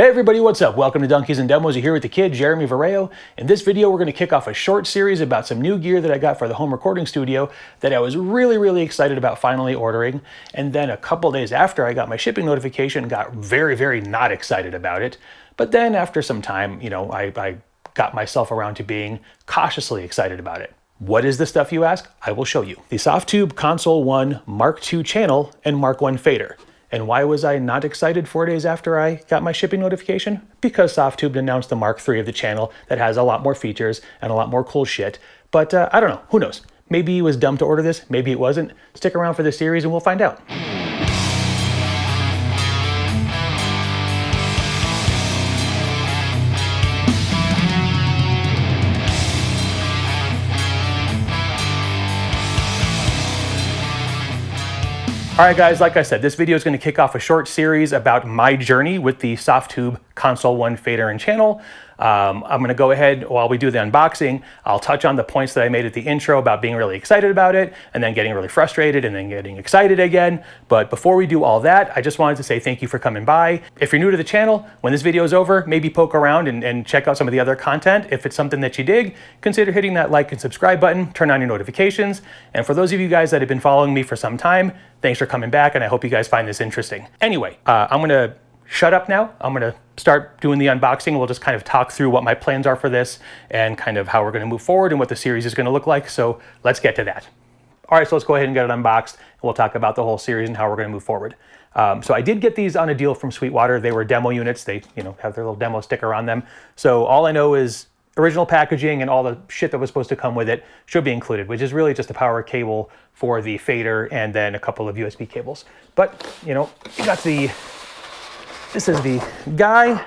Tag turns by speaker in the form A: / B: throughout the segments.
A: Hey everybody, what's up? Welcome to Donkeys and Demos. You're here with the kid, Jeremy Vareo. In this video, we're going to kick off a short series about some new gear that I got for the home recording studio that I was really excited about finally ordering. And then a couple days after I got my shipping notification, got very not excited about it. But then after some time, I got myself around to being cautiously excited about it. What is the stuff, you ask? I will show you. The Softube Console 1 Mark II channel and Mark I fader. And why was I not excited 4 days after I got my shipping notification? Because Softube announced the Mark III of the channel that has a lot more features and a lot more cool shit. But I don't know, who knows? Maybe it was dumb to order this, maybe it wasn't. Stick around for this series and we'll find out. All right, guys, like I said, this video is going to kick off a short series about my journey with the Softube Console 1 fader and channel. I'm going to go ahead, while we do the unboxing, I'll touch on the points that I made at the intro about being really excited about it, and then getting really frustrated, and then getting excited again. But before we do all that, I just wanted to say thank you for coming by. If you're new to the channel, when this video is over, maybe poke around and check out some of the other content. If it's something that you dig, consider hitting that like and subscribe button, turn on your notifications. And for those of you guys that have been following me for some time, thanks for coming back, and I hope you guys find this interesting. Anyway, I'm going to shut up now. I'm going to start doing the unboxing. We'll just kind of talk through what my plans are for this and kind of how we're going to move forward and what the series is going to look like. So let's get to that. All right, so let's go ahead and get it unboxed. And we'll talk about the whole series and how we're going to move forward. So I did get these on a deal from Sweetwater. They were demo units. They, have their little demo sticker on them. So all I know is original packaging and all the shit that was supposed to come with it should be included, which is really just a power cable for the fader and then a couple of USB cables. But, you got this is the guy.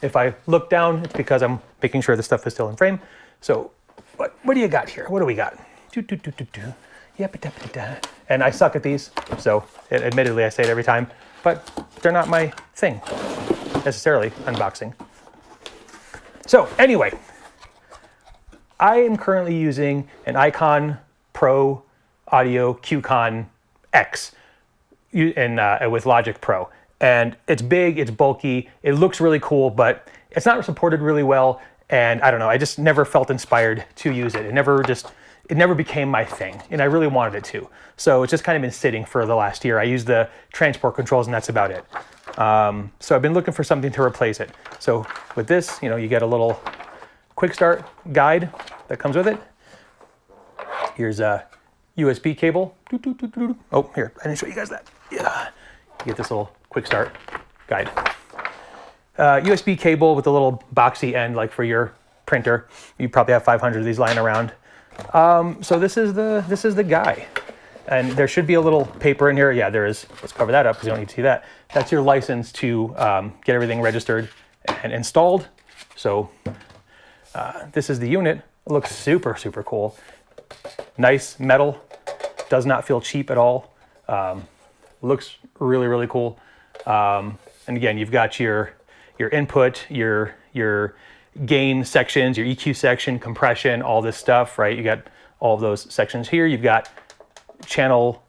A: If I look down, it's because I'm making sure the stuff is still in frame. So what do you got here? What do we got? And I suck at these, so admittedly I say it every time, but they're not my thing necessarily, unboxing. So anyway, I am currently using an Icon Pro Audio QCon X with Logic Pro. And it's big, it's bulky, it looks really cool, but it's not supported really well. And I don't know, I just never felt inspired to use it. It never became my thing, and I really wanted it to. So it's just kind of been sitting for the last year. I use the transport controls and that's about it. So I've been looking for something to replace it. So with this, you get a little quick start guide that comes with it. Here's a USB cable. Oh, here, I didn't show you guys that. Yeah, you get this little quick start guide. USB cable with a little boxy end, like for your printer. You probably have 500 of these lying around. So this is the guy, and there should be a little paper in here. Yeah, there is. Let's cover that up because you don't need to see that. That's your license to get everything registered and installed. So this is the unit. It looks super cool. Nice metal. Does not feel cheap at all. Looks really cool. And again, you've got your input, your gain sections, your EQ section, compression, all this stuff, right? You got all of those sections here. You've got channel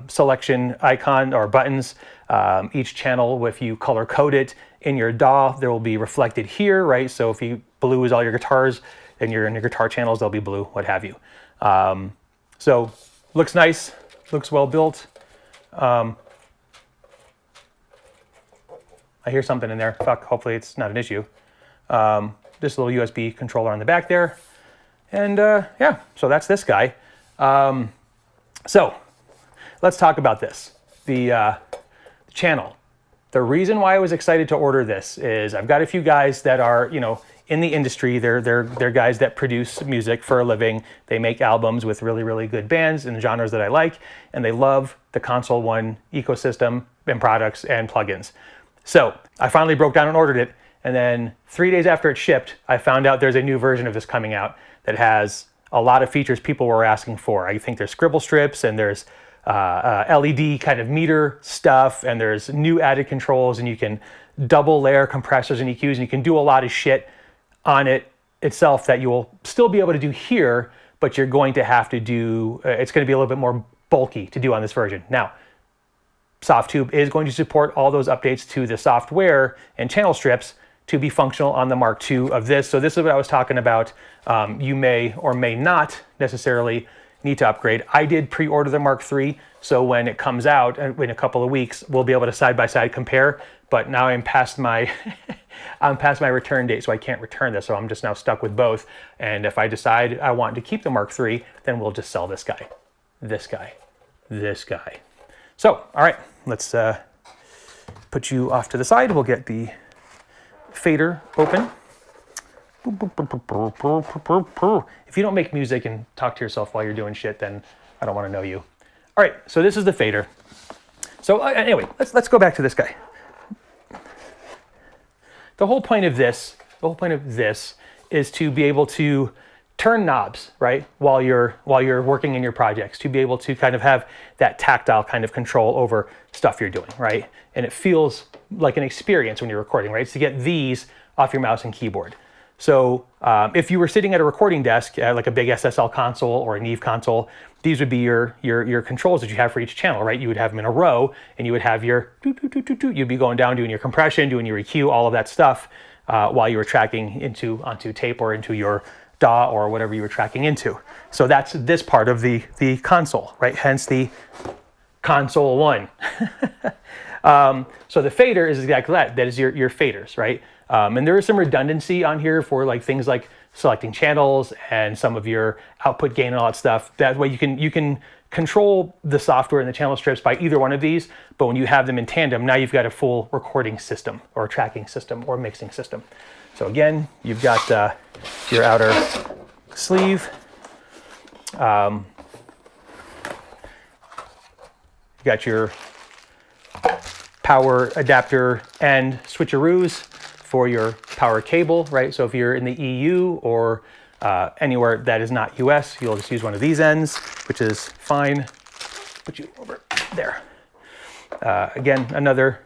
A: selection icon or buttons. Each channel, if you color code it in your DAW, there will be reflected here, right? So if blue is all your guitars, and in your guitar channels, they'll be blue, what have you. So looks nice, looks well built. I hear something in there. Fuck, hopefully it's not an issue. Just a little USB controller on the back there. And yeah, so that's this guy. So let's talk about this. The channel. The reason why I was excited to order this is I've got a few guys that are, in the industry. They're guys that produce music for a living. They make albums with really good bands in genres that I like, and they love the Console 1 ecosystem and products and plugins. So I finally broke down and ordered it, and then 3 days after it shipped, I found out there's a new version of this coming out that has a lot of features people were asking for. I think there's scribble strips, and there's LED kind of meter stuff, and there's new added controls, and you can double layer compressors and EQs, and you can do a lot of shit on it itself that you will still be able to do here, but you're going to have to do, it's going to be a little bit more bulky to do on this version. Now, Softtube is going to support all those updates to the software and channel strips to be functional on the Mark II of this. So this is what I was talking about. You may or may not necessarily need to upgrade. I did pre-order the Mark III, so when it comes out in a couple of weeks, we'll be able to side-by-side compare. But now I'm past my I'm past my return date, so I can't return this. So I'm just now stuck with both. And if I decide I want to keep the Mark III, then we'll just sell this guy, this guy, this guy. So, all right, let's put you off to the side. We'll get the fader open. If you don't make music and talk to yourself while you're doing shit, then I don't want to know you. All right, so this is the fader. So anyway, let's go back to this guy. The whole point of this is to be able to turn knobs, right, while you're working in your projects, to be able to kind of have that tactile kind of control over stuff you're doing, right? And it feels like an experience when you're recording, right? It's to get these off your mouse and keyboard. So if you were sitting at a recording desk, like a big SSL console or a Neve console, these would be your controls that you have for each channel, right? You would have them in a row, and you would have your you'd be going down doing your compression, doing your EQ, all of that stuff, while you were tracking onto tape or into your DAW or whatever you were tracking into. So that's this part of the console, right? Hence the console one. So the fader is exactly that. That is your faders, right? And there is some redundancy on here for like things like selecting channels and some of your output gain and all that stuff. That way you can control the software and the channel strips by either one of these, but when you have them in tandem, now you've got a full recording system or tracking system or mixing system. So again, you've got your outer sleeve. You got your power adapter and switcheroos for your power cable, right? So if you're in the EU or anywhere that is not US, you'll just use one of these ends, which is fine. Put you over there. Again, another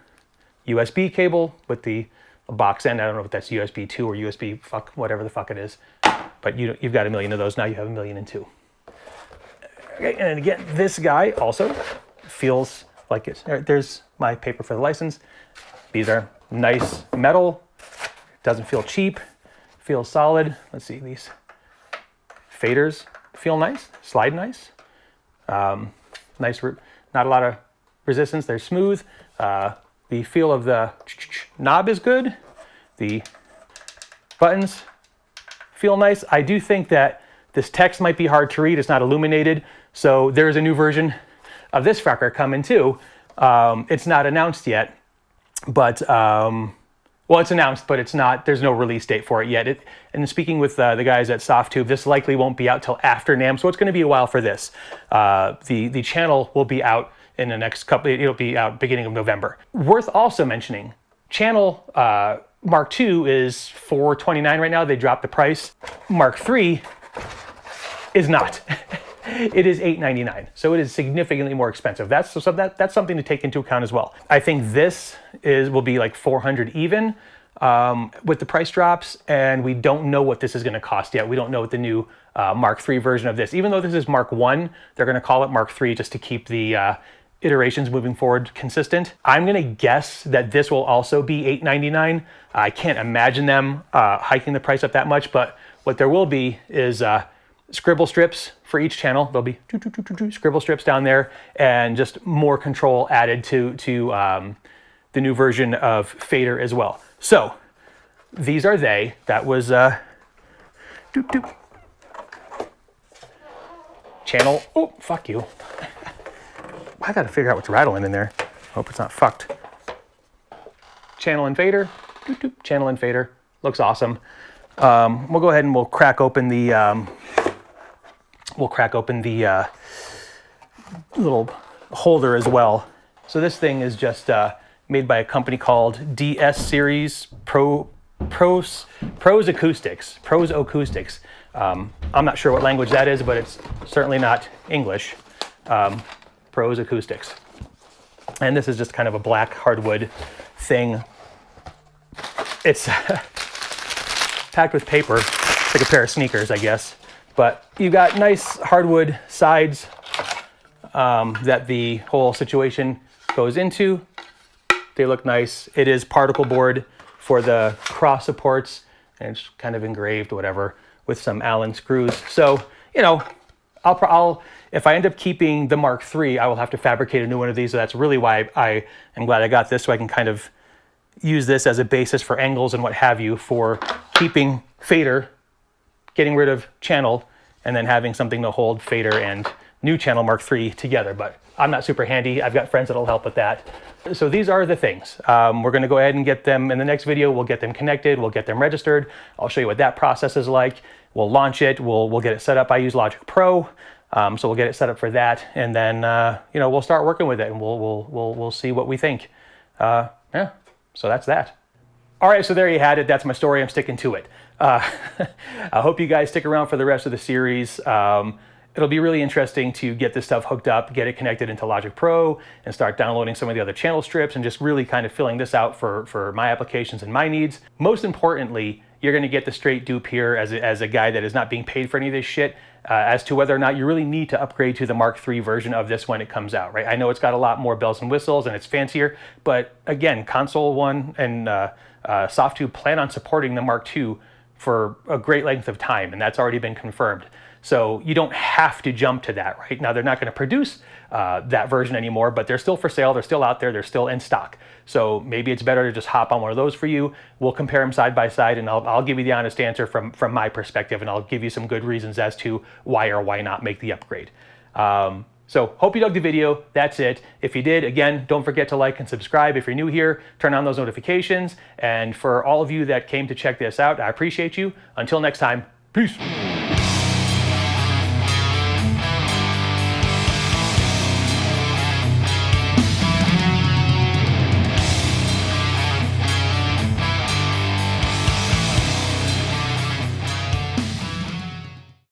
A: USB cable with the box end. I don't know if that's USB 2 or USB whatever the fuck it is, but you've got a million of those. Now you have a million and two. Okay, and again, this guy also feels like it's, there's my paper for the license. These are nice metal. Doesn't feel cheap, feels solid. Let's see, these faders feel nice, slide nice. Nice, not a lot of resistance. They're smooth. The feel of the knob is good. The buttons feel nice. I do think that this text might be hard to read. It's not illuminated. So there's a new version of this fucker coming too. It's not announced yet, but well, it's announced, but it's not. There's no release date for it yet. And speaking with the guys at Softtube, this likely won't be out till after NAMM, so it's going to be a while for this. The channel will be out in the next couple. It'll be out beginning of November. Worth also mentioning, channel Mark II is $429 right now. They dropped the price. Mark III is not. It is $899, so it is significantly more expensive. That's something to take into account as well. I think this will be like $400 even with the price drops, and we don't know what this is going to cost yet. We don't know what the new Mark III version of this, even though this is Mark I, they're going to call it Mark III just to keep the iterations moving forward consistent. I'm going to guess that this will also be $899. I can't imagine them hiking the price up that much, but what there will be is scribble strips for each channel. There'll be scribble strips down there, and just more control added to the new version of Fader as well. So these are they. That was channel. Oh, fuck you. I got to figure out what's rattling in there. Hope it's not fucked. Channel and fader. Channel and fader. Looks awesome. We'll go ahead and we'll crack open the little holder as well. So this thing is just made by a company called DS Series Pros Acoustics. I'm not sure what language that is, but it's certainly not English. Pros Acoustics. And this is just kind of a black hardwood thing. It's packed with paper. It's like a pair of sneakers, I guess. But you got nice hardwood sides that the whole situation goes into. They look nice. It is particle board for the cross supports, and it's kind of engraved, whatever, with some Allen screws. So, you know, I'll if I end up keeping the Mark III, I will have to fabricate a new one of these. So that's really why I am glad I got this, so I can kind of use this as a basis for angles and what have you for keeping fader, getting rid of channel, and then having something to hold fader and new channel Mark III together. But I'm not super handy. I've got friends that'll help with that. So these are the things. We're going to go ahead and get them in the next video. We'll get them connected. We'll get them registered. I'll show you what that process is like. We'll launch it. We'll get it set up. I use Logic Pro, so we'll get it set up for that, and then you know, we'll start working with it, and we'll see what we think. Yeah. So that's that. All right, so there you had it. That's my story. I'm sticking to it. I hope you guys stick around for the rest of the series. It'll be really interesting to get this stuff hooked up, get it connected into Logic Pro, and start downloading some of the other channel strips and just really kind of filling this out for my applications and my needs. Most importantly, you're going to get the straight dupe here as a guy that is not being paid for any of this shit. As to whether or not you really need to upgrade to the Mark III version of this when it comes out, right? I know it's got a lot more bells and whistles and it's fancier, but again, Console One and SoftTube plan on supporting the Mark II for a great length of time, and that's already been confirmed. So you don't have to jump to that, right? Now, they're not going to produce that version anymore, but they're still for sale. They're still out there. They're still in stock. So maybe it's better to just hop on one of those for you. We'll compare them side by side, and I'll give you the honest answer from my perspective, and I'll give you some good reasons as to why or why not make the upgrade. So hope you dug the video. That's it. If you did, again, don't forget to like and subscribe. If you're new here, turn on those notifications. And for all of you that came to check this out, I appreciate you. Until next time, peace.